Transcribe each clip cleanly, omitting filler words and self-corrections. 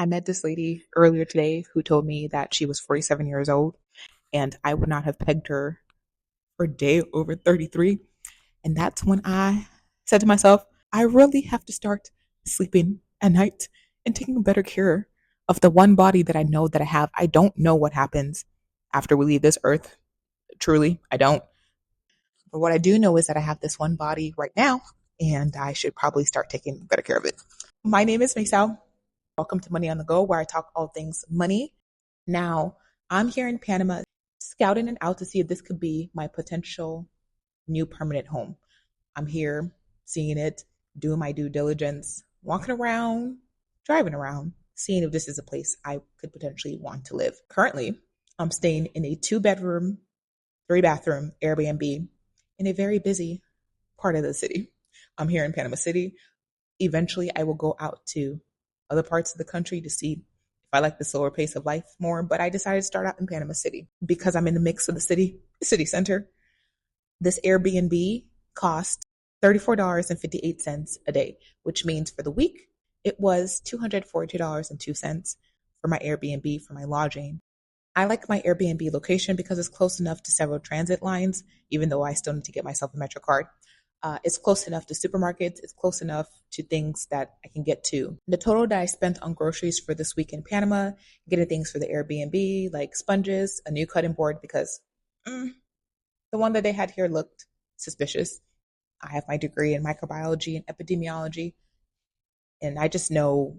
I met this lady earlier today who told me that she was 47 years old, and I would not have pegged her for a day over 33. And that's when I said to myself, I really have to start sleeping at night and taking better care of the one body that I know that I have. I don't know what happens after we leave this earth. Truly, I don't. But what I do know is that I have this one body right now, and I should probably start taking better care of it. My name is Maisal. Welcome to Money on the Go, where I talk all things money. Now, I'm here in Panama, scouting it out to see if this could be my potential new permanent home. I'm here seeing it, doing my due diligence, walking around, driving around, seeing if this is a place I could potentially want to live. Currently, I'm staying in a 2-bedroom, 3-bathroom Airbnb in a very busy part of the city. I'm here in Panama City. Eventually, I will go out to other parts of the country to see if I like the slower pace of life more, but I decided to start out in Panama City because I'm in the mix of the city center. This Airbnb cost $34.58 a day, which means for the week, it was $242.02 for my Airbnb for my lodging. I like my Airbnb location because it's close enough to several transit lines, even though I still need to get myself a MetroCard. It's close enough to supermarkets. It's close enough to things that I can get to. The total that I spent on groceries for this week in Panama, getting things for the Airbnb, like sponges, a new cutting board, because the one that they had here looked suspicious. I have my degree in microbiology and epidemiology, and I just know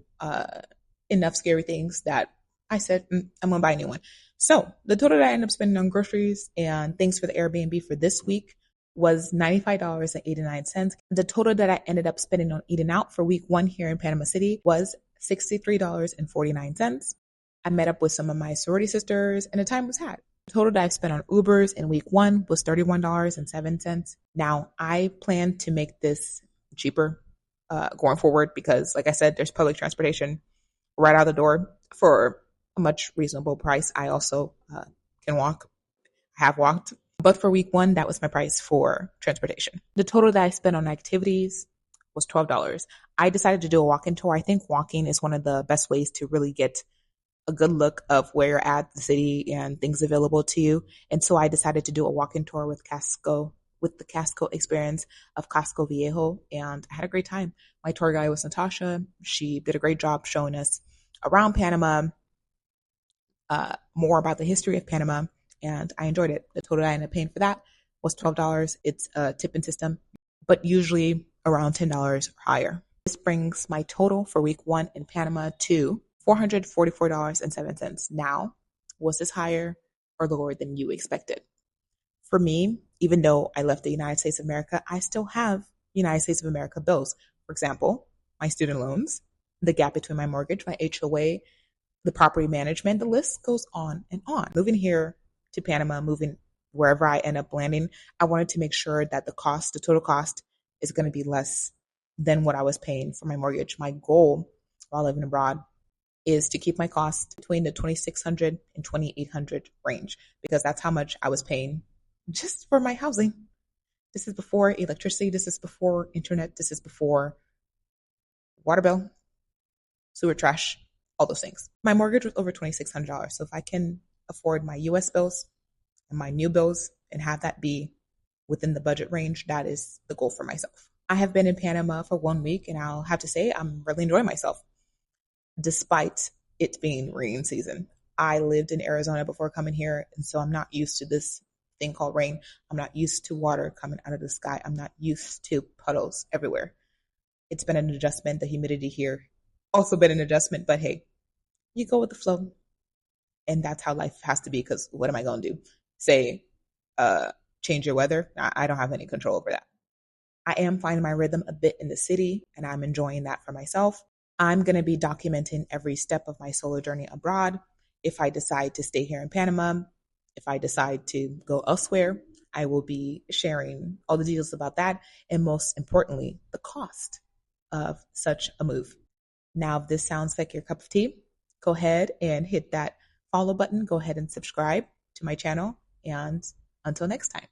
enough scary things that I said, I'm going to buy a new one. So the total that I ended up spending on groceries and things for the Airbnb for this week was $95.89. The total that I ended up spending on eating out for week 1 here in Panama City was $63.49. I met up with some of my sorority sisters and the time was had. The total that I spent on Ubers in week 1 was $31.07. Now, I plan to make this cheaper going forward because, like I said, there's public transportation right out the door for a much reasonable price. I also can walk, have walked. But for week 1, that was my price for transportation. The total that I spent on activities was $12. I decided to do a walk-in tour. I think walking is one of the best ways to really get a good look of where you're at, the city, and things available to you. And so I decided to do a walk-in tour with the Casco experience of Casco Viejo, and I had a great time. My tour guide was Natasha. She did a great job showing us around Panama, more about the history of Panama, and I enjoyed it. The total I ended up paying for that was $12. It's a tipping system, but usually around $10 or higher. This brings my total for week 1 in Panama to $444.07. Now, was this higher or lower than you expected? For me, even though I left the United States of America, I still have United States of America bills. For example, my student loans, the gap between my mortgage, my HOA, the property management, the list goes on and on. Moving here to Panama, moving wherever I end up landing, I wanted to make sure that the total cost is going to be less than what I was paying for my mortgage. My goal while living abroad is to keep my cost between the $2,600 and $2,800 range, because that's how much I was paying just for my housing. This is before electricity. This is before internet. This is before water bill, sewer, trash, all those things. My mortgage was over $2,600. So if I can afford my US bills and my new bills and have that be within the budget range, that is the goal for myself. I have been in Panama for 1 week, and I'll have to say I'm really enjoying myself, despite it being rain season. I lived in Arizona before coming here, and so I'm not used to this thing called rain. I'm not used to water coming out of the sky. I'm not used to puddles everywhere. It's been an adjustment. The humidity here also been an adjustment, but hey, you go with the flow. And that's how life has to be, because what am I going to do? Say, change your weather? I don't have any control over that. I am finding my rhythm a bit in the city, and I'm enjoying that for myself. I'm going to be documenting every step of my solo journey abroad. If I decide to stay here in Panama, if I decide to go elsewhere, I will be sharing all the details about that, and most importantly, the cost of such a move. Now, if this sounds like your cup of tea, go ahead and hit that follow button. Go ahead and subscribe to my channel. And until next time.